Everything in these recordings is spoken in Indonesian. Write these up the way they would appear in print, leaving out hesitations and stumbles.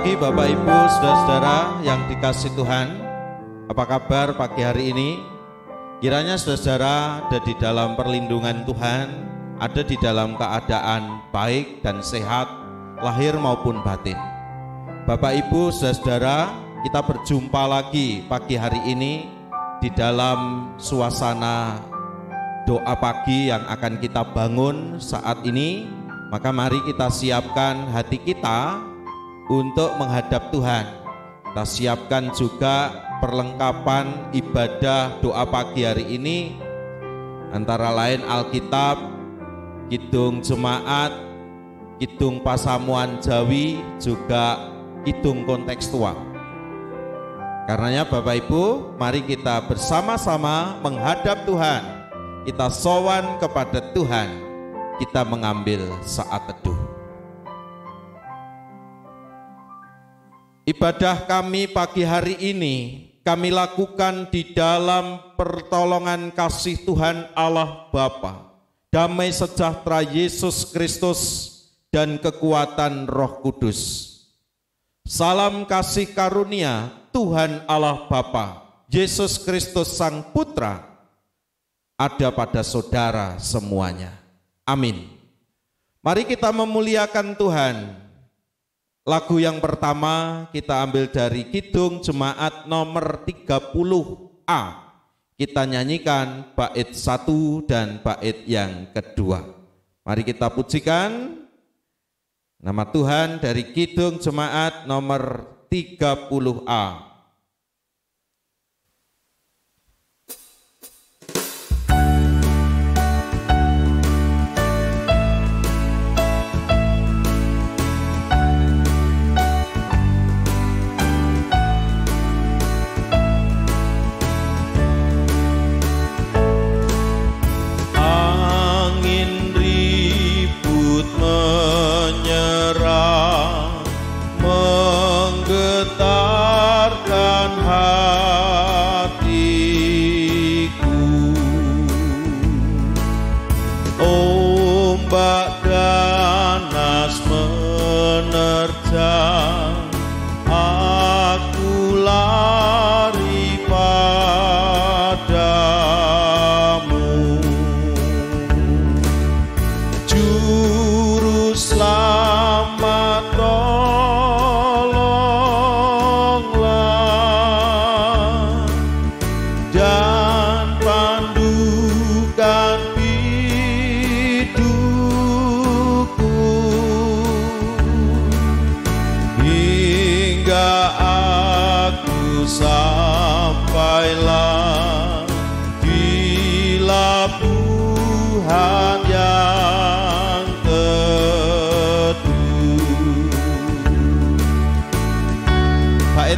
pagi Bapak Ibu, saudara-saudara yang dikasihi Tuhan. Apa kabar pagi hari ini? Kiranya saudara-saudara ada di dalam perlindungan Tuhan, ada di dalam keadaan baik dan sehat, lahir maupun batin. Bapak Ibu, saudara-saudara, kita berjumpa lagi pagi hari ini di dalam suasana doa pagi yang akan kita bangun saat ini. Maka mari kita siapkan hati kita untuk menghadap Tuhan. Kita siapkan juga perlengkapan ibadah doa pagi hari ini, antara lain Alkitab, kidung jemaat, kidung pasamuan Jawi, juga kidung kontekstual. Karenanya Bapak Ibu, mari kita bersama-sama menghadap Tuhan. Kita sowan kepada Tuhan. Kita mengambil saat teduh. Ibadah kami pagi hari ini kami lakukan di dalam pertolongan kasih Tuhan Allah Bapa, damai sejahtera Yesus Kristus, dan kekuatan Roh Kudus. Salam kasih karunia Tuhan Allah Bapa, Yesus Kristus Sang Putra, ada pada saudara semuanya. Amin. Mari kita memuliakan Tuhan. Lagu yang pertama kita ambil dari kidung jemaat nomor 30A. Kita nyanyikan bait 1 dan bait yang kedua. Mari kita pujikan nama Tuhan dari kidung jemaat nomor 30A.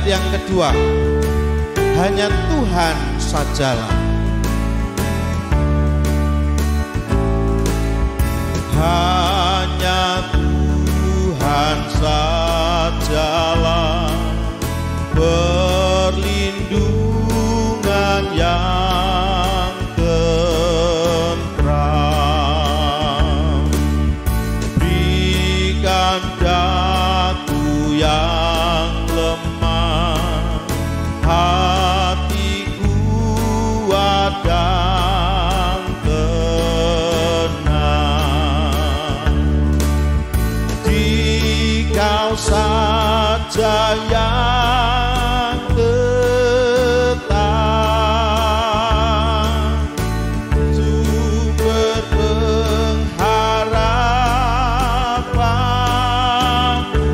Yang kedua, hanya Tuhan sajalah. Hanya Tuhan sajalah perlindungan yang tentram. Berikan daku yang hatiku dan tenang. Dikau saja yang tetap, sumber pengharapanku.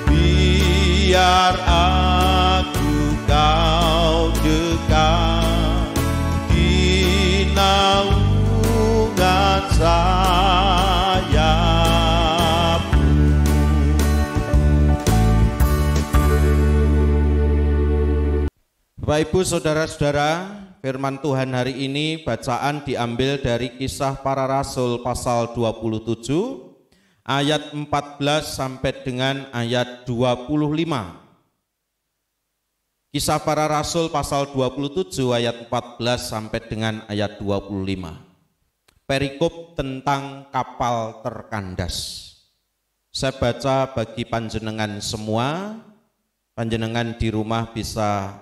Biar aku kau dekat di naungan sayapmu. Bapak Ibu saudara-saudara, firman Tuhan hari ini bacaan diambil dari Kisah Para Rasul pasal 27 ayat 14 sampai dengan ayat 25. Kisah Para Rasul pasal 27 ayat 14 sampai dengan ayat 25. Perikop tentang kapal terkandas. Saya baca bagi panjenengan semua, panjenengan di rumah bisa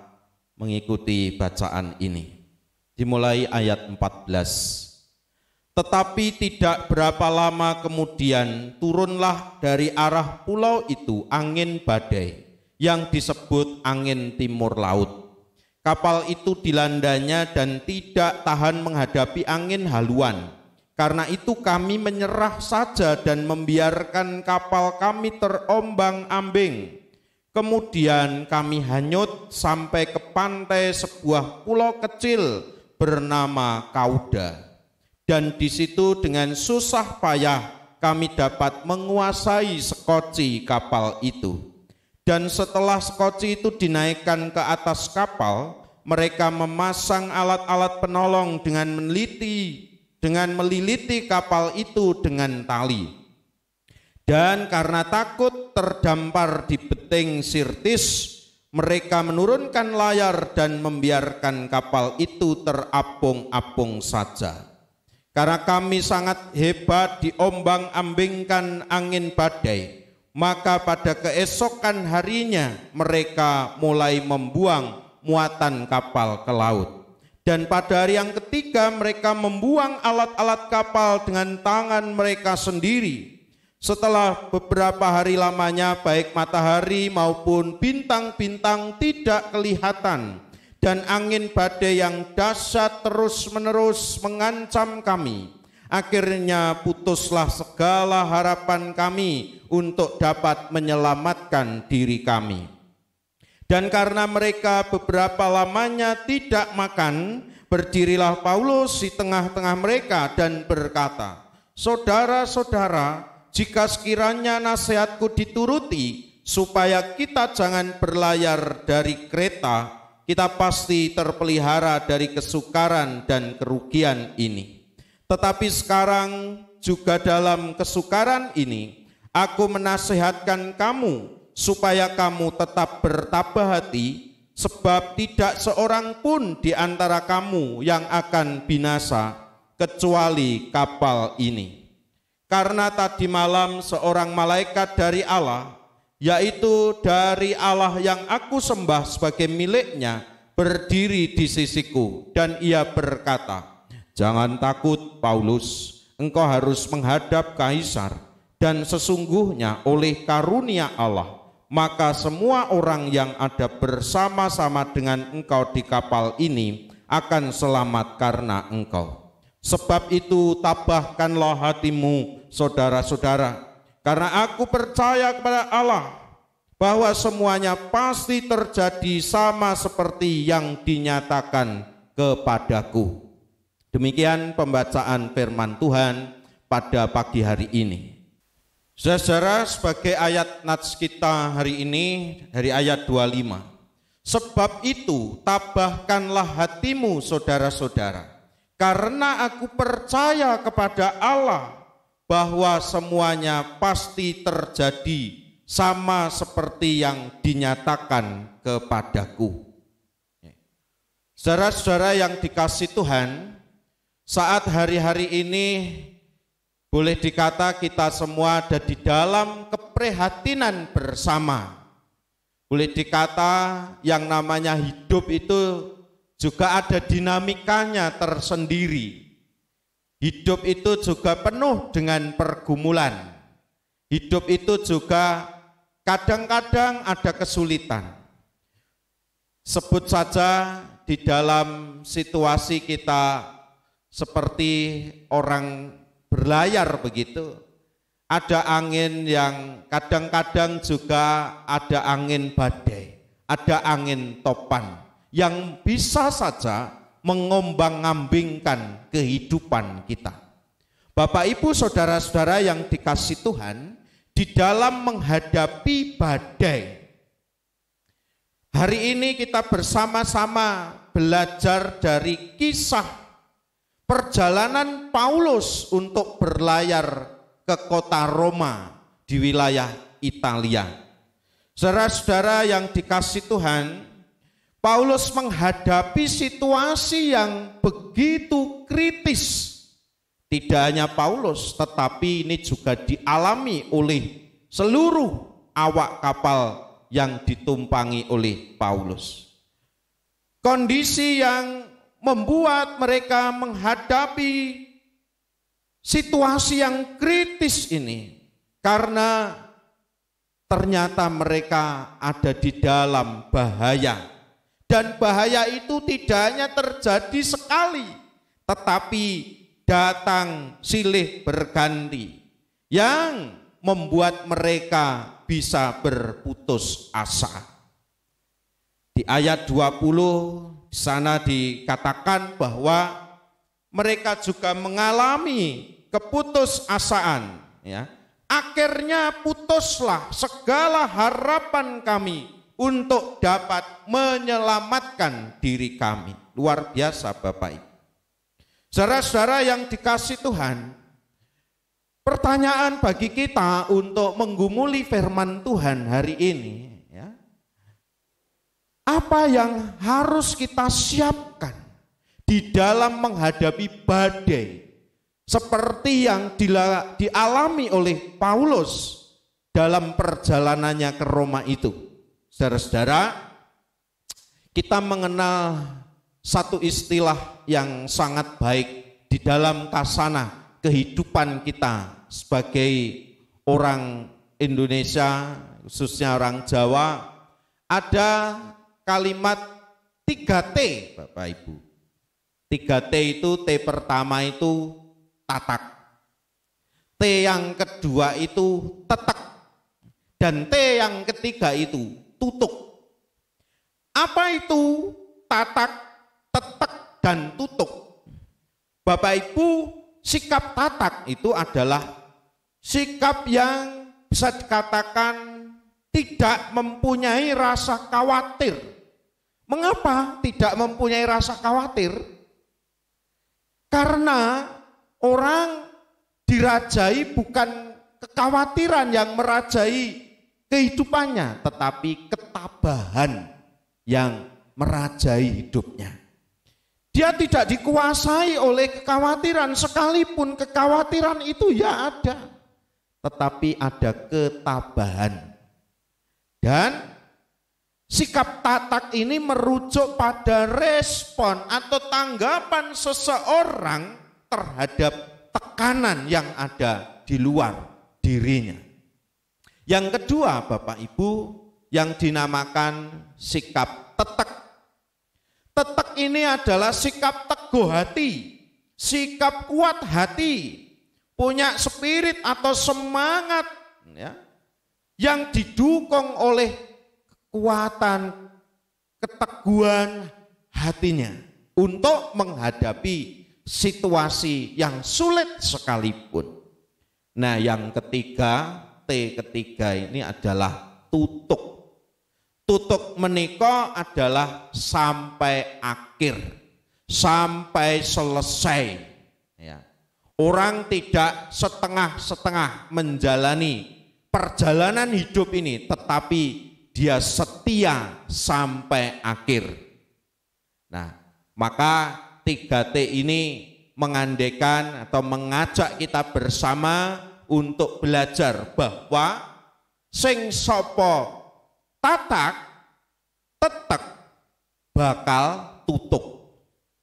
mengikuti bacaan ini. Dimulai ayat 14. Tetapi tidak berapa lama kemudian turunlah dari arah pulau itu angin badai yang disebut angin timur laut. Kapal itu dilandanya dan tidak tahan menghadapi angin haluan. Karena itu kami menyerah saja dan membiarkan kapal kami terombang-ambing. Kemudian kami hanyut sampai ke pantai sebuah pulau kecil bernama Kauda. Dan di situ dengan susah payah kami dapat menguasai sekoci kapal itu. Dan setelah sekoci itu dinaikkan ke atas kapal, mereka memasang alat-alat penolong dengan meliliti kapal itu dengan tali. Dan karena takut terdampar di beting Sirtis, mereka menurunkan layar dan membiarkan kapal itu terapung-apung saja. Karena kami sangat hebat diombang-ambingkan angin badai, maka pada keesokan harinya mereka mulai membuang muatan kapal ke laut. Dan pada hari yang ketiga mereka membuang alat-alat kapal dengan tangan mereka sendiri. Setelah beberapa hari lamanya baik matahari maupun bintang-bintang tidak kelihatan, dan angin badai yang dahsyat terus-menerus mengancam kami. Akhirnya putuslah segala harapan kami untuk dapat menyelamatkan diri kami. Dan karena mereka beberapa lamanya tidak makan, berdirilah Paulus di tengah-tengah mereka dan berkata, "Saudara-saudara, jika sekiranya nasihatku dituruti, supaya kita jangan berlayar dari Kreta, kita pasti terpelihara dari kesukaran dan kerugian ini. Tetapi sekarang juga dalam kesukaran ini, aku menasihatkan kamu, supaya kamu tetap bertabah hati, sebab tidak seorang pun di antara kamu yang akan binasa, kecuali kapal ini. Karena tadi malam seorang malaikat dari Allah, yaitu dari Allah yang aku sembah sebagai miliknya, berdiri di sisiku, dan ia berkata, 'Jangan takut Paulus, engkau harus menghadap Kaisar, dan sesungguhnya oleh karunia Allah, maka semua orang yang ada bersama-sama dengan engkau di kapal ini akan selamat karena engkau. Sebab itu tabahkanlah hatimu, saudara-saudara, karena aku percaya kepada Allah bahwa semuanya pasti terjadi sama seperti yang dinyatakan kepadaku.'" Demikian pembacaan firman Tuhan pada pagi hari ini. Saudara, sebagai ayat nats kita hari ini dari ayat 25. "Sebab itu tabahkanlah hatimu, saudara-saudara, karena aku percaya kepada Allah bahwa semuanya pasti terjadi sama seperti yang dinyatakan kepadaku." Saudara-saudara yang dikasihi Tuhan, saat hari-hari ini boleh dikata kita semua ada di dalam keprihatinan bersama. Boleh dikata yang namanya hidup itu juga ada dinamikanya tersendiri. Hidup itu juga penuh dengan pergumulan. Hidup itu juga kadang-kadang ada kesulitan. Sebut saja di dalam situasi kita seperti orang berlayar begitu, ada angin yang kadang-kadang juga ada angin badai, ada angin topan yang bisa saja mengombang-ambingkan kehidupan kita. Bapak Ibu saudara-saudara yang dikasihi Tuhan, di dalam menghadapi badai, hari ini kita bersama-sama belajar dari kisah perjalanan Paulus untuk berlayar ke kota Roma di wilayah Italia. Saudara-saudara yang dikasihi Tuhan, Paulus menghadapi situasi yang begitu kritis. Tidak hanya Paulus, tetapi ini juga dialami oleh seluruh awak kapal yang ditumpangi oleh Paulus. Kondisi yang membuat mereka menghadapi situasi yang kritis ini karena ternyata mereka ada di dalam bahaya. Dan bahaya itu tidak hanya terjadi sekali, tetapi datang silih berganti yang membuat mereka bisa berputus asa. Di ayat 20 di sana dikatakan bahwa mereka juga mengalami keputusasaan, ya. Akhirnya putuslah segala harapan kami untuk dapat menyelamatkan diri kami. Luar biasa Bapak Ibu. Saudara-saudara yang dikasihi Tuhan, pertanyaan bagi kita untuk menggumuli firman Tuhan hari ini, ya, apa yang harus kita siapkan di dalam menghadapi badai seperti yang dialami oleh Paulus dalam perjalanannya ke Roma itu. Saudara-saudara, kita mengenal satu istilah yang sangat baik di dalam kasana kehidupan kita sebagai orang Indonesia, khususnya orang Jawa. Ada kalimat 3T Bapak Ibu. 3T itu, T pertama itu tatak, T yang kedua itu tetek, dan T yang ketiga itu tutuk. Apa itu tatak, tetek, dan tutuk? Bapak Ibu, sikap tatak itu adalah sikap yang bisa dikatakan tidak mempunyai rasa khawatir. Mengapa tidak mempunyai rasa khawatir? Karena orang dirajai bukan kekhawatiran yang merajai kehidupannya, tetapi ketabahan yang merajai hidupnya. Dia tidak dikuasai oleh kekhawatiran, sekalipun kekhawatiran itu ya ada, tetapi ada ketabahan. Dan sikap tatak ini merujuk pada respon atau tanggapan seseorang terhadap tekanan yang ada di luar dirinya. Yang kedua Bapak Ibu, yang dinamakan sikap tetek. Tetek ini adalah sikap teguh hati, sikap kuat hati, punya spirit atau semangat, ya, yang didukung oleh kekuatan, keteguhan hatinya untuk menghadapi situasi yang sulit sekalipun. Nah, yang ketiga, T ketiga ini adalah tutuk. Tutuk menika adalah sampai akhir, sampai selesai. Ya. Orang tidak setengah-setengah menjalani perjalanan hidup ini, tetapi dia setia sampai akhir. Nah, maka 3T ini mengandaikan atau mengajak kita bersama untuk belajar bahwa sing sapa tatak tetek bakal tutuk.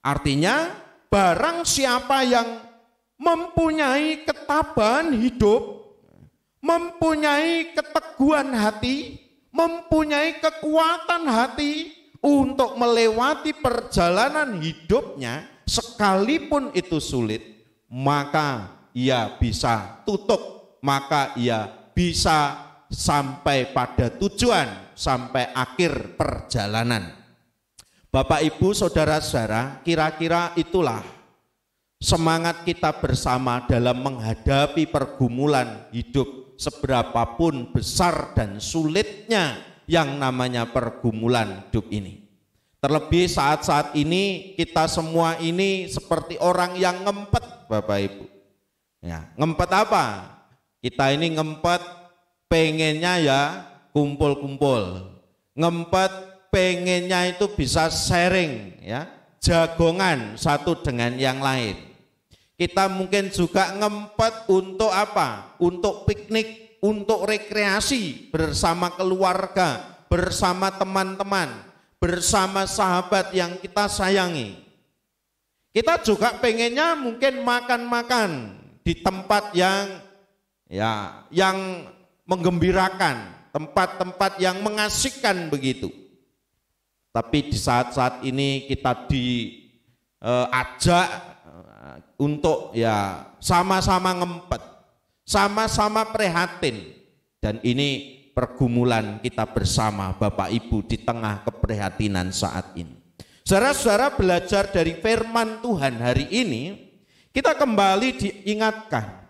Artinya barang siapa yang mempunyai ketabahan hidup, mempunyai keteguhan hati, mempunyai kekuatan hati untuk melewati perjalanan hidupnya, sekalipun itu sulit, maka ia bisa tutuk, maka ia bisa sampai pada tujuan, sampai akhir perjalanan. Bapak Ibu saudara-saudara, kira-kira itulah semangat kita bersama dalam menghadapi pergumulan hidup, seberapapun besar dan sulitnya yang namanya pergumulan hidup ini. Terlebih saat-saat ini kita semua ini seperti orang yang ngempet Bapak Ibu. Ya, ngempet apa? Kita ini ngempet pengennya ya kumpul-kumpul. Ngempet pengennya itu bisa sharing, ya, jagongan satu dengan yang lain. Kita mungkin juga ngempet untuk apa? Untuk piknik, untuk rekreasi bersama keluarga, bersama teman-teman, bersama sahabat yang kita sayangi. Kita juga pengennya mungkin makan-makan di tempat yang menggembirakan, tempat-tempat yang mengasihkan begitu. Tapi di saat-saat ini kita diajak untuk sama-sama ngempet, sama-sama prihatin, dan ini pergumulan kita bersama Bapak Ibu di tengah keprihatinan saat ini. Saudara-saudara, belajar dari firman Tuhan hari ini, kita kembali diingatkan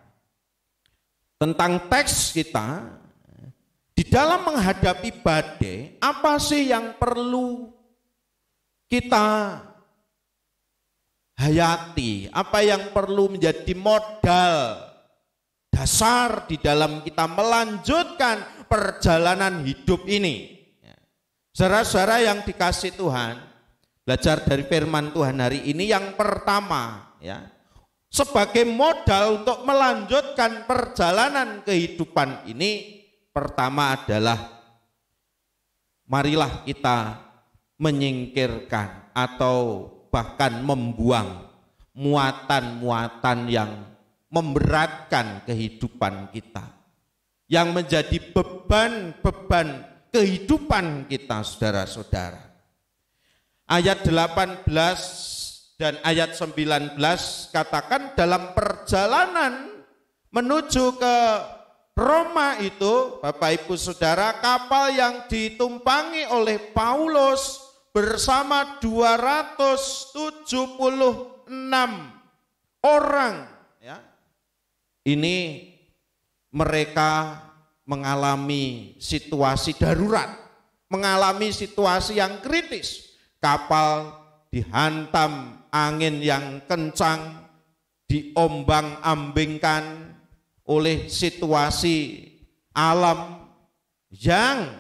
tentang teks kita di dalam menghadapi badai. Apa sih yang perlu kita hayati? Apa yang perlu menjadi modal dasar di dalam kita melanjutkan perjalanan hidup ini? Saudara-saudara yang dikasih Tuhan, belajar dari firman Tuhan hari ini yang pertama sebagai modal untuk melanjutkan perjalanan kehidupan ini, pertama adalah marilah kita menyingkirkan atau bahkan membuang muatan-muatan yang memberatkan kehidupan kita, yang menjadi beban-beban kehidupan kita, saudara-saudara. Ayat 18 dan ayat 19 katakan dalam perjalanan menuju ke Roma itu, Bapak Ibu Saudara, kapal yang ditumpangi oleh Paulus bersama 276 orang. Ini mereka mengalami situasi darurat, mengalami situasi yang kritis. Kapal dihantam angin yang kencang, diombang-ambingkan oleh situasi alam yang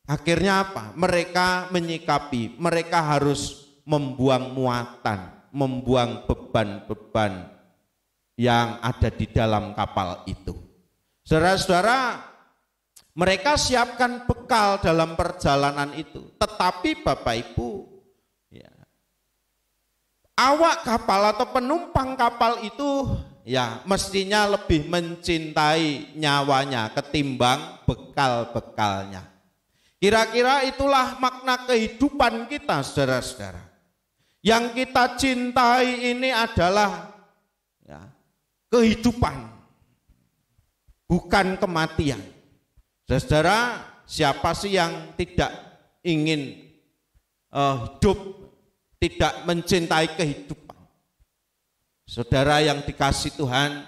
akhirnya apa? Mereka menyikapi, mereka harus membuang muatan, membuang beban-beban yang ada di dalam kapal itu. Saudara-saudara, mereka siapkan bekal dalam perjalanan itu. Tetapi Bapak Ibu, awak kapal atau penumpang kapal itu mestinya lebih mencintai nyawanya ketimbang bekal-bekalnya. Kira-kira itulah makna kehidupan kita, saudara-saudara. Yang kita cintai ini adalah kehidupan, bukan kematian. Saudara, siapa sih yang tidak ingin hidup, tidak mencintai kehidupan? Saudara yang dikasih Tuhan,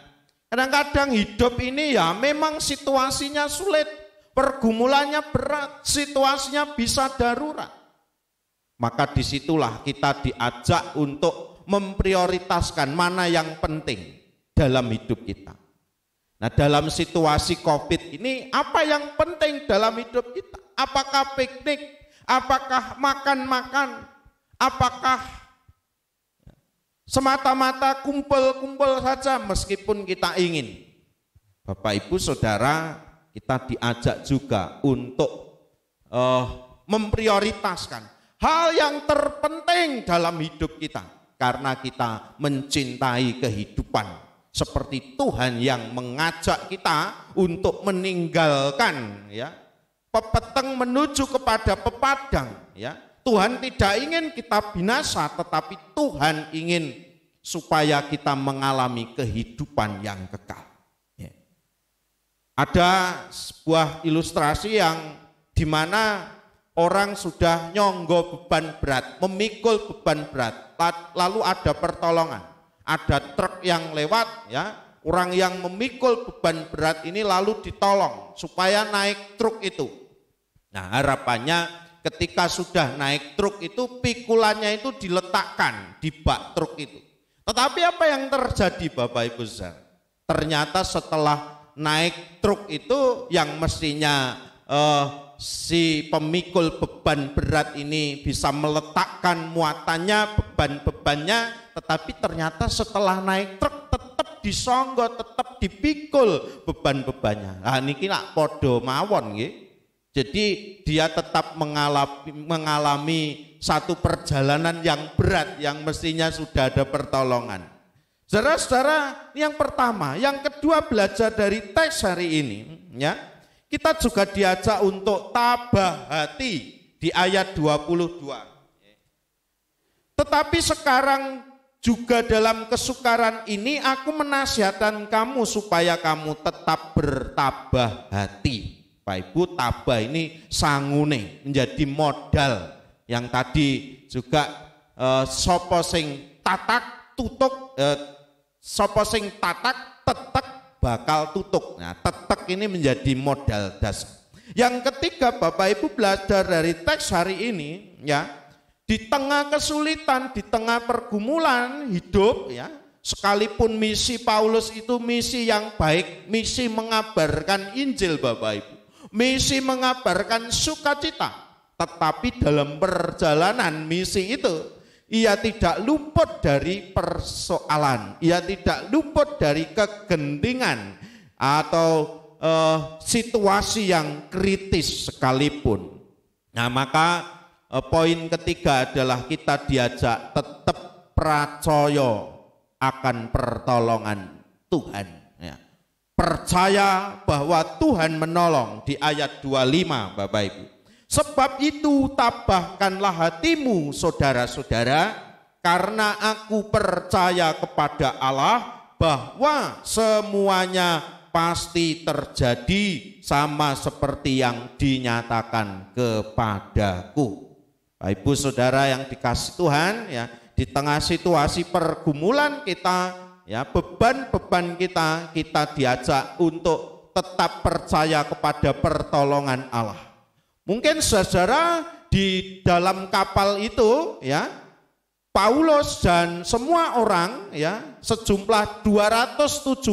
kadang-kadang hidup ini memang situasinya sulit, pergumulannya berat, situasinya bisa darurat. Maka disitulah kita diajak untuk memprioritaskan mana yang penting dalam hidup kita. Nah, dalam situasi COVID ini, apa yang penting dalam hidup kita? Apakah piknik? Apakah makan-makan? Apakah semata-mata kumpul-kumpul saja meskipun kita ingin? Bapak Ibu Saudara, kita diajak juga untuk memprioritaskan hal yang terpenting dalam hidup kita. Karena kita mencintai kehidupan. Seperti Tuhan yang mengajak kita untuk meninggalkan pepeteng menuju kepada pepadang. Tuhan tidak ingin kita binasa, tetapi Tuhan ingin supaya kita mengalami kehidupan yang kekal. Ada sebuah ilustrasi yang dimana orang sudah nyonggo beban berat, memikul beban berat, lalu ada pertolongan. Ada truk yang lewat, orang yang memikul beban berat ini lalu ditolong supaya naik truk itu. Nah, harapannya ketika sudah naik truk itu, pikulannya itu diletakkan di bak truk itu. Tetapi apa yang terjadi Bapak Ibu Saudara? Ternyata setelah naik truk itu yang mestinya si pemikul beban berat ini bisa meletakkan muatannya, beban-bebannya, tetapi ternyata setelah naik truk tetap disonggo, tetap dipikul beban-bebannya. Nah niki nak podo mawon nggih. Jadi dia tetap mengalami satu perjalanan yang berat yang mestinya sudah ada pertolongan. Saudara-saudara, yang pertama, yang kedua belajar dari teks hari ini, ya. Kita juga diajak untuk tabah hati di ayat 22. Tetapi sekarang juga dalam kesukaran ini aku menasihatkan kamu supaya kamu tetap bertabah hati. Pak Ibu, tabah ini sangune, menjadi modal yang tadi juga sopo sing tatak tutuk, sopo sing tatak tetek bakal tutuk. Nah, tetek ini menjadi modal dasar. Yang ketiga, Bapak Ibu belajar dari teks hari ini, ya, di tengah kesulitan, di tengah pergumulan hidup, ya, sekalipun misi Paulus itu misi yang baik, misi mengabarkan Injil, Bapak Ibu, misi mengabarkan sukacita, tetapi dalam perjalanan misi itu ia tidak luput dari persoalan, ia tidak luput dari kegentingan atau situasi yang kritis sekalipun. Nah, maka poin ketiga adalah kita diajak tetap percaya akan pertolongan Tuhan, ya. Percaya bahwa Tuhan menolong di ayat 25, Bapak Ibu. Sebab itu tabahkanlah hatimu, saudara-saudara, karena aku percaya kepada Allah bahwa semuanya pasti terjadi sama seperti yang dinyatakan kepadaku. Bapak Ibu Saudara yang dikasihi Tuhan, ya, di tengah situasi pergumulan kita, ya, beban-beban kita diajak untuk tetap percaya kepada pertolongan Allah. Mungkin saudara di dalam kapal itu, ya, Paulus dan semua orang, ya, sejumlah 276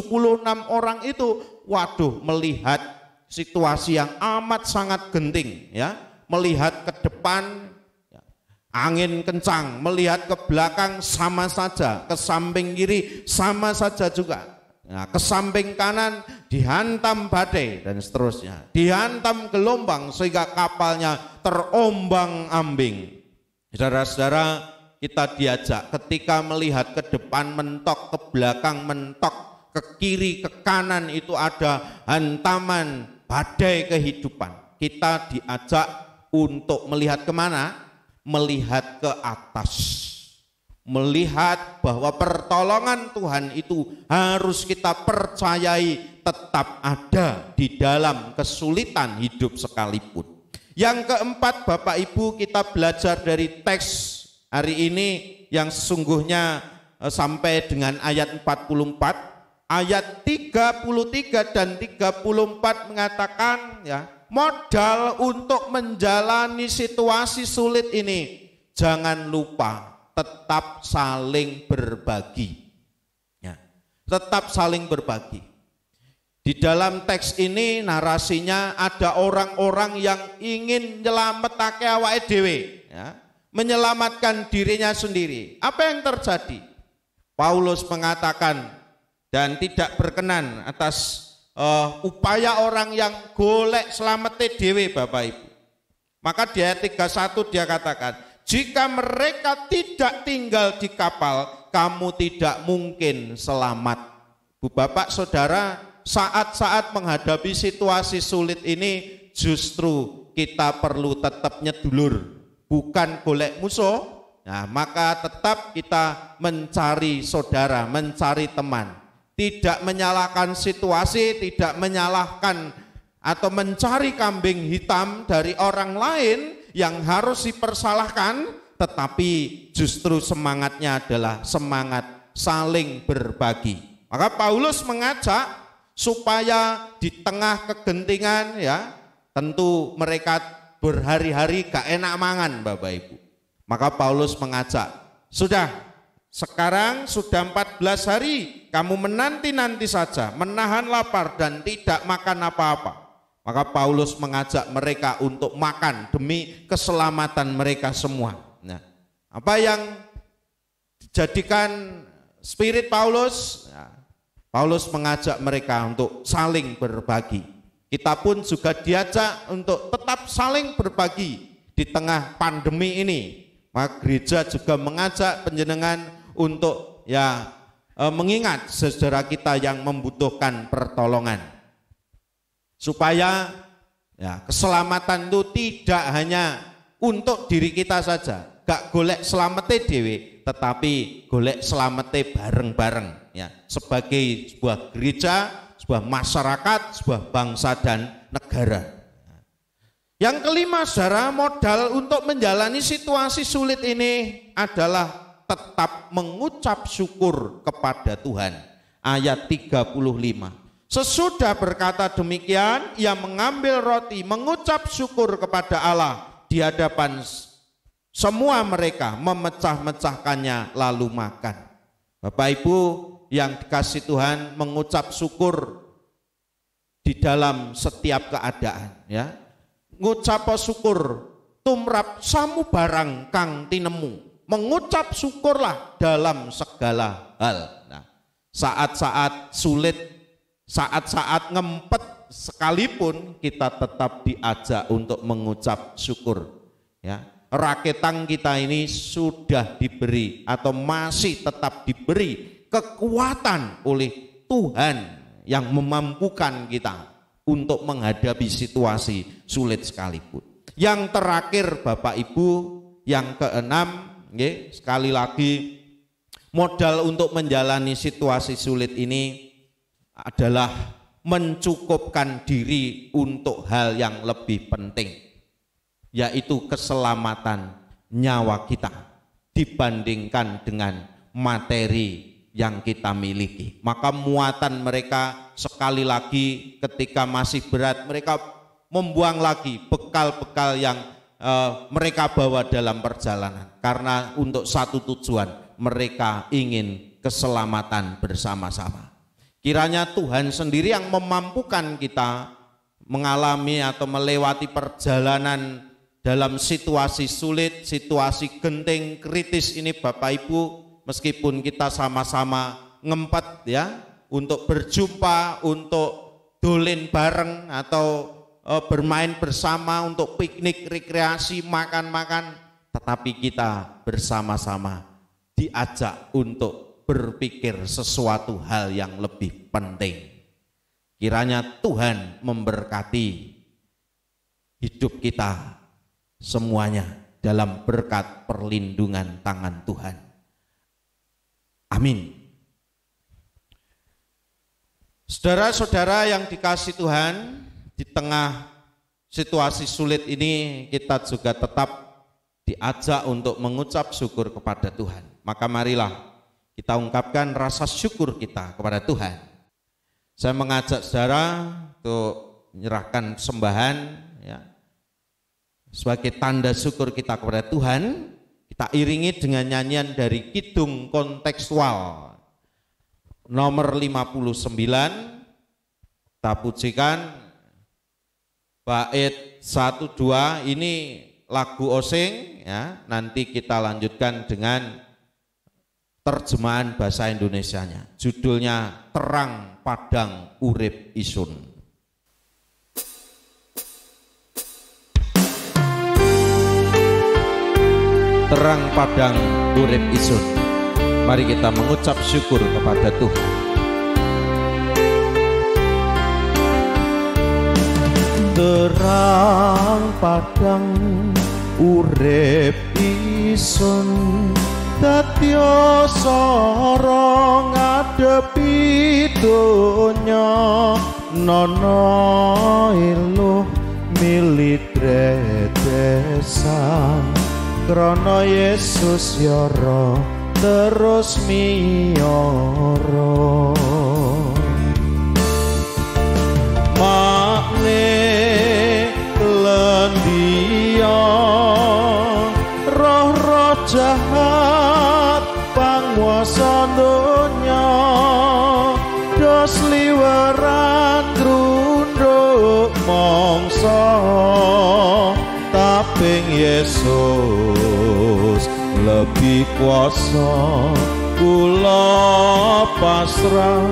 orang itu, waduh, melihat situasi yang amat sangat genting, ya, melihat ke depan, ya, angin kencang, melihat ke belakang sama saja, ke samping kiri sama saja juga, ya, ke samping kanan dihantam badai dan seterusnya, dihantam gelombang sehingga kapalnya terombang-ambing. Saudara-saudara, kita diajak ketika melihat ke depan mentok, ke belakang mentok, ke kiri, ke kanan itu ada hantaman badai kehidupan. Kita diajak untuk melihat kemana? Melihat ke atas. Melihat bahwa pertolongan Tuhan itu harus kita percayai tetap ada di dalam kesulitan hidup sekalipun. Yang keempat, Bapak Ibu, kita belajar dari teks hari ini yang sesungguhnya sampai dengan ayat 44, ayat 33 dan 34 mengatakan, ya, modal untuk menjalani situasi sulit ini, jangan lupa tetap saling berbagi. Ya, tetap saling berbagi. Di dalam teks ini narasinya ada orang-orang yang ingin nyelametake awake dhewe, ya, menyelamatkan dirinya sendiri. Apa yang terjadi? Paulus mengatakan dan tidak berkenan atas upaya orang yang golek selamete dhewe, Bapak Ibu. Maka di ayat 31 dia katakan, jika mereka tidak tinggal di kapal, kamu tidak mungkin selamat. Bu Bapak Saudara, saat-saat menghadapi situasi sulit ini justru kita perlu tetap nyedulur, bukan golek musuh. Nah, maka tetap kita mencari saudara, mencari teman. Tidak menyalahkan situasi, tidak menyalahkan atau mencari kambing hitam dari orang lain yang harus dipersalahkan, tetapi justru semangatnya adalah semangat saling berbagi. Maka Paulus mengajak supaya di tengah kegentingan, ya, tentu mereka berhari-hari gak enak mangan, Bapak Ibu. Maka Paulus mengajak, sekarang sudah 14 hari kamu menanti-nanti saja, menahan lapar dan tidak makan apa-apa. Maka Paulus mengajak mereka untuk makan demi keselamatan mereka semua. Nah, apa yang dijadikan spirit Paulus? Nah, Paulus mengajak mereka untuk saling berbagi. Kita pun juga diajak untuk tetap saling berbagi di tengah pandemi ini. Maka gereja juga mengajak panjenengan untuk mengingat saudara kita yang membutuhkan pertolongan. Supaya keselamatan itu tidak hanya untuk diri kita saja. Gak golek selamete dewe, tetapi golek selamete bareng-bareng ya, sebagai sebuah gereja, sebuah masyarakat, sebuah bangsa dan negara. Yang kelima, saudara, modal untuk menjalani situasi sulit ini adalah tetap mengucap syukur kepada Tuhan. Ayat 35. Sesudah berkata demikian, ia mengambil roti, mengucap syukur kepada Allah di hadapan semua mereka, memecah-mecahkannya lalu makan. Bapak Ibu yang dikasih Tuhan, mengucap syukur di dalam setiap keadaan ya. Ngucap syukur tumrap samu barang kang tinemu. Mengucap syukurlah dalam segala hal. Nah, saat-saat sulit, saat-saat ngempet sekalipun kita tetap diajak untuk mengucap syukur ya. Raketang kita ini sudah diberi atau masih tetap diberi kekuatan oleh Tuhan yang memampukan kita untuk menghadapi situasi sulit sekalipun. Yang terakhir Bapak Ibu, yang keenam, sekali lagi modal untuk menjalani situasi sulit ini adalah mencukupkan diri untuk hal yang lebih penting, yaitu keselamatan nyawa kita dibandingkan dengan materi yang kita miliki. Maka muatan mereka sekali lagi ketika masih berat, mereka membuang lagi bekal-bekal yang mereka bawa dalam perjalanan. Karena untuk satu tujuan, mereka ingin keselamatan bersama-sama. Kiranya Tuhan sendiri yang memampukan kita mengalami atau melewati perjalanan dalam situasi sulit, situasi genting, kritis ini Bapak Ibu, meskipun kita sama-sama ngempet ya, untuk berjumpa, untuk dolin bareng atau bermain bersama, untuk piknik, rekreasi, makan-makan, tetapi kita bersama-sama diajak untuk berpikir sesuatu hal yang lebih penting. Kiranya Tuhan memberkati hidup kita semuanya dalam berkat perlindungan tangan Tuhan. Amin. Saudara-saudara yang dikasih Tuhan, di tengah situasi sulit ini kita juga tetap diajak untuk mengucap syukur kepada Tuhan. Maka marilah kita ungkapkan rasa syukur kita kepada Tuhan. Saya mengajak saudara untuk menyerahkan sembahan ya, sebagai tanda syukur kita kepada Tuhan. Kita iringi dengan nyanyian dari kidung kontekstual nomor 59. Kita pujikan bait 1-2, ini lagu osing ya. Nanti kita lanjutkan dengan terjemahan bahasa Indonesianya. Judulnya Terang Padang Urip Isun. Terang padang urip isun. Mari kita mengucap syukur kepada Tuhan. Terang padang urip isun, dadya sora ngadepi donya, nono iluh milidre desa. Krana Yesus yara terus miyara, makne lendia roh-roh jahat panguasa donya, dos liweran grunduk mongso, taping Yesus lebih kuasa. Kula pasrah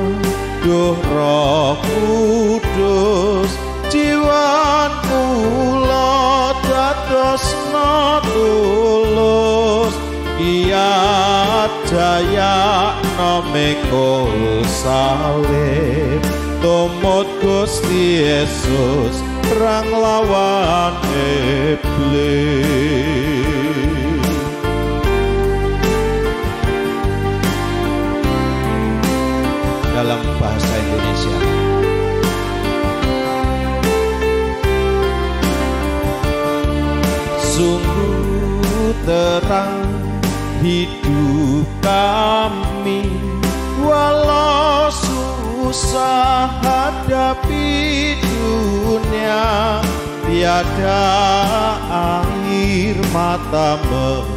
Duh Roh Kudus jiwan kula dadosna tulus kiat jaya namekul salib tumut Gusti Yesus perang lawan iblis. Dalam bahasa Indonesia, sungguh terang hidup kami, walau susah hadapi dunia, tiada air mata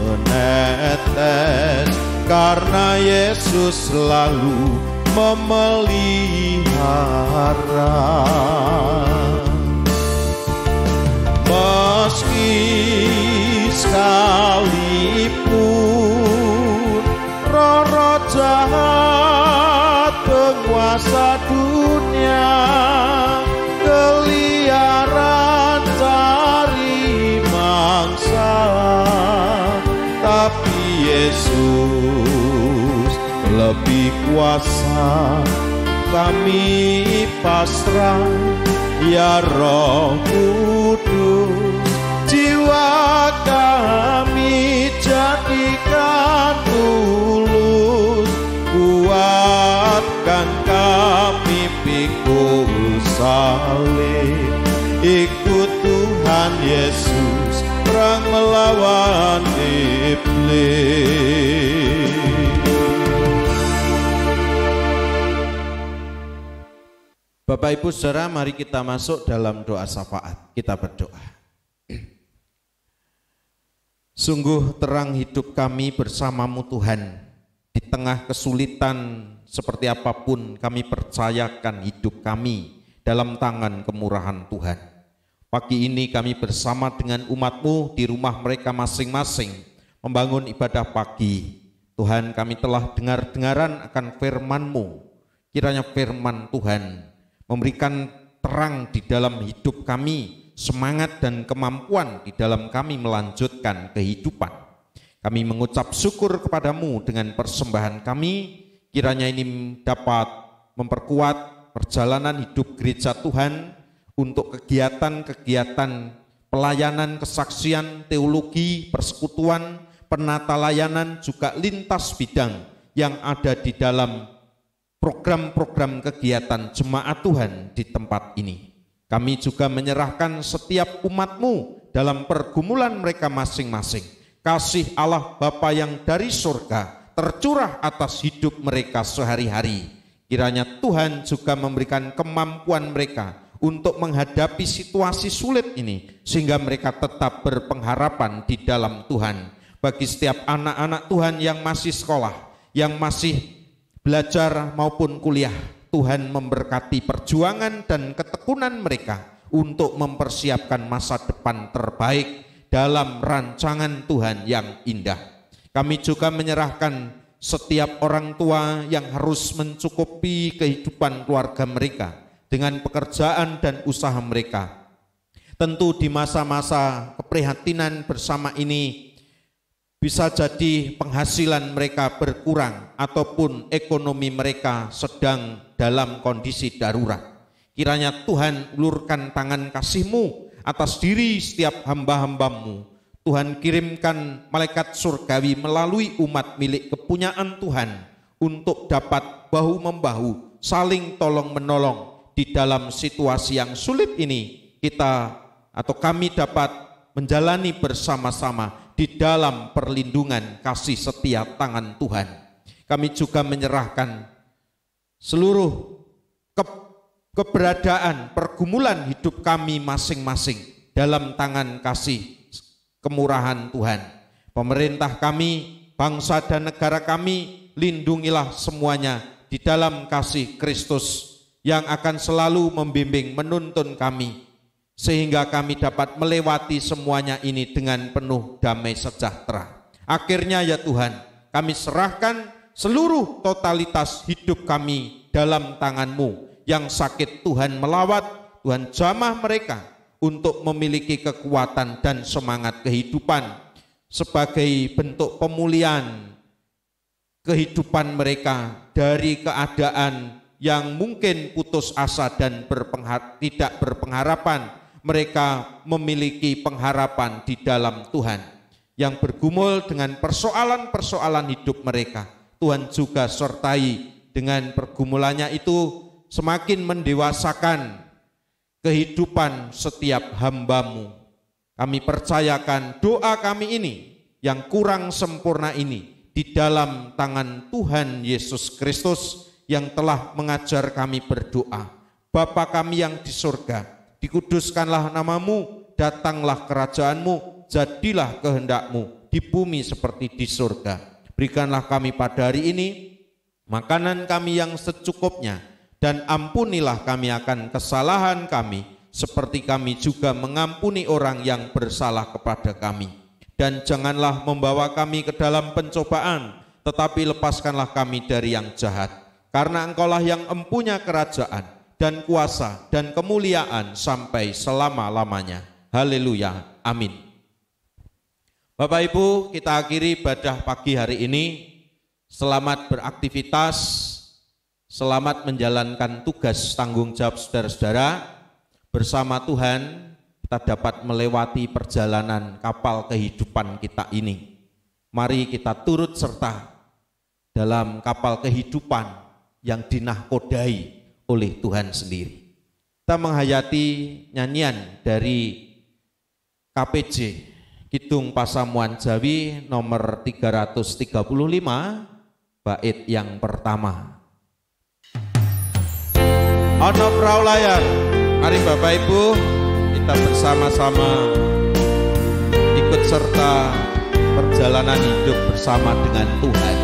menetes, karena Yesus selalu memelihara. Meski sekalipun roh-roh jahat penguasa dunia keliaran cari mangsa, tapi Yesus lebih kuasa. Kami pasrah, ya Roh Kudus, jiwa kami jadikan tulus, kuatkan kami pikul salib, ikut Tuhan Yesus perang melawan iblis. Bapak Ibu Saudara, mari kita masuk dalam doa syafaat. Kita berdoa. Sungguh terang hidup kami bersamamu Tuhan. Di tengah kesulitan seperti apapun, kami percayakan hidup kami dalam tangan kemurahan Tuhan. Pagi ini kami bersama dengan umat-Mu di rumah mereka masing-masing membangun ibadah pagi. Tuhan, kami telah dengar-dengaran akan firman-Mu. Kiranya firman Tuhan memberikan terang di dalam hidup kami, semangat dan kemampuan di dalam kami melanjutkan kehidupan. Kami mengucap syukur kepadamu dengan persembahan kami, kiranya ini dapat memperkuat perjalanan hidup gereja Tuhan untuk kegiatan-kegiatan pelayanan, kesaksian, teologi, persekutuan, penata layanan, juga lintas bidang yang ada di dalam program-program kegiatan jemaat Tuhan di tempat ini. Kami juga menyerahkan setiap umat-Mu dalam pergumulan mereka masing-masing. Kasih Allah Bapa yang dari surga tercurah atas hidup mereka sehari-hari. Kiranya Tuhan juga memberikan kemampuan mereka untuk menghadapi situasi sulit ini, sehingga mereka tetap berpengharapan di dalam Tuhan. Bagi setiap anak-anak Tuhan yang masih sekolah, yang masih belajar maupun kuliah, Tuhan memberkati perjuangan dan ketekunan mereka untuk mempersiapkan masa depan terbaik dalam rancangan Tuhan yang indah. Kami juga menyerahkan setiap orang tua yang harus mencukupi kehidupan keluarga mereka dengan pekerjaan dan usaha mereka. Tentu di masa-masa keprihatinan bersama ini, bisa jadi penghasilan mereka berkurang ataupun ekonomi mereka sedang dalam kondisi darurat. Kiranya Tuhan ulurkan tangan kasih-Mu atas diri setiap hamba-hamba-Mu. Tuhan kirimkan malaikat surgawi melalui umat milik kepunyaan Tuhan untuk dapat bahu-membahu, saling tolong-menolong di dalam situasi yang sulit ini. Kami dapat menjalani bersama-sama di dalam perlindungan kasih setia tangan Tuhan. Kami juga menyerahkan seluruh keberadaan pergumulan hidup kami masing-masing dalam tangan kasih kemurahan Tuhan. Pemerintah kami, bangsa dan negara kami, lindungilah semuanya di dalam kasih Kristus yang akan selalu membimbing, menuntun kami, sehingga kami dapat melewati semuanya ini dengan penuh damai sejahtera. Akhirnya ya Tuhan, kami serahkan seluruh totalitas hidup kami dalam tangan-Mu. Yang sakit Tuhan melawat, Tuhan jamah mereka untuk memiliki kekuatan dan semangat kehidupan sebagai bentuk pemulihan kehidupan mereka dari keadaan yang mungkin putus asa dan tidak berpengharapan. Mereka memiliki pengharapan di dalam Tuhan yang bergumul dengan persoalan-persoalan hidup mereka. Tuhan juga sertai dengan pergumulannya itu semakin mendewasakan kehidupan setiap hamba-Mu. Kami percayakan doa kami ini yang kurang sempurna ini di dalam tangan Tuhan Yesus Kristus yang telah mengajar kami berdoa. Bapa kami yang di surga, dikuduskanlah nama-Mu, datanglah kerajaan-Mu, jadilah kehendak-Mu di bumi seperti di surga. Berikanlah kami pada hari ini makanan kami yang secukupnya, dan ampunilah kami akan kesalahan kami, seperti kami juga mengampuni orang yang bersalah kepada kami. Dan janganlah membawa kami ke dalam pencobaan, tetapi lepaskanlah kami dari yang jahat. Karena Engkaulah yang empunya kerajaan dan kuasa dan kemuliaan sampai selama-lamanya. Haleluya. Amin. Bapak Ibu, kita akhiri ibadah pagi hari ini. Selamat beraktivitas, selamat menjalankan tugas tanggung jawab saudara-saudara. Bersama Tuhan kita dapat melewati perjalanan kapal kehidupan kita ini. Mari kita turut serta dalam kapal kehidupan yang dinahkodai oleh Tuhan sendiri. Kita menghayati nyanyian dari KPJ Kidung Pasamuan Jawi nomor 335, bait yang pertama. Ono perahu layar. Mari Bapak Ibu kita bersama-sama ikut serta perjalanan hidup bersama dengan Tuhan.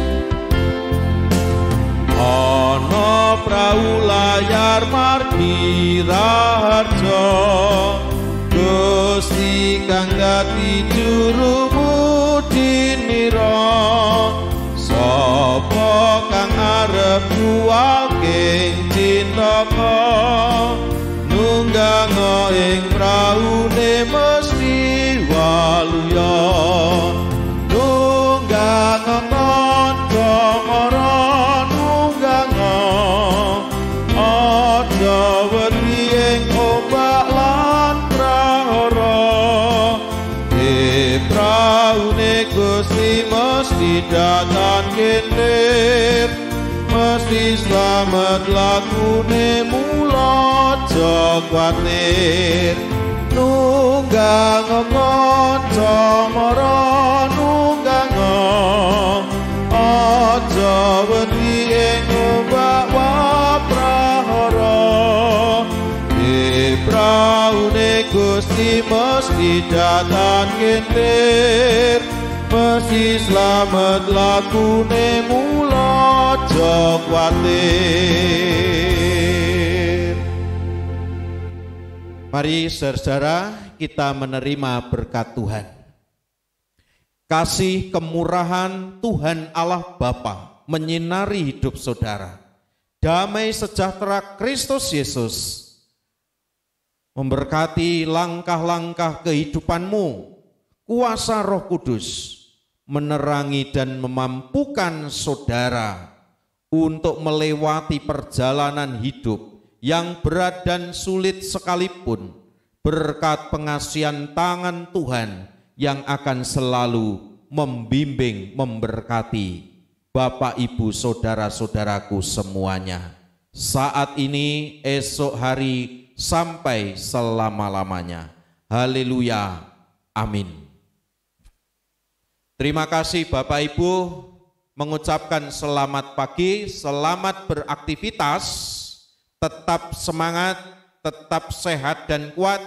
Ono perahu layar margi raharjo, Gusti kang dadi jurumu dinira. Sapa kang arep kuwake cinta, nunggang ing praune mesti waluya. Nunggang kanca mara nunggang, aja wedi ing ombak lan prahara. Di praune Gusti mesti datang kendir, mesti selamat lakune mula aja kuwatir. Nunggang kanca mara nunggang, aja wedi ing ombak prahara. Di praune Gusti mesti datang kendir, mesti selamat lakune mula aja kuwatir. Mari saudara kita menerima berkat Tuhan. Kasih kemurahan Tuhan Allah Bapa menyinari hidup saudara. Damai sejahtera Kristus Yesus memberkati langkah-langkah kehidupanmu. Kuasa Roh Kudus menerangi dan memampukan saudara untuk melewati perjalanan hidup yang berat dan sulit sekalipun, berkat pengasihan tangan Tuhan yang akan selalu membimbing, memberkati Bapak, Ibu, saudara-saudaraku semuanya. Saat ini, esok hari, sampai selama-lamanya. Haleluya. Amin. Terima kasih Bapak Ibu, mengucapkan selamat pagi, selamat beraktivitas. Tetap semangat, tetap sehat dan kuat.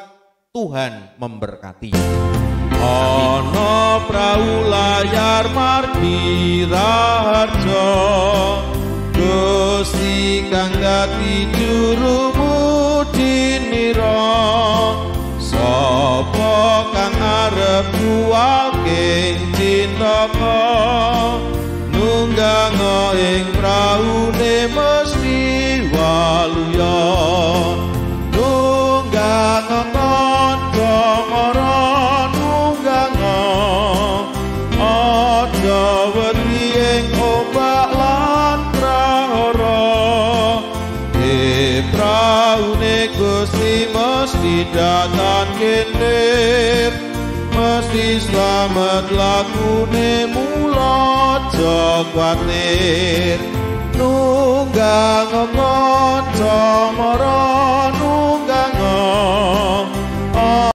Tuhan memberkati. Ono perahu layar margi raharjo, Gusti kang dadi jurumu dinira. Sapa kang arep kuwake cinta, nunggang ing praune mesti haleluya. Nunggang kanca mara nunggang aja wedi ing ombak lan prahara. Praune Gusti mesti datang kene, mesti selamat lakune mula aja kuwatir. Nunggang kanca mara nunggang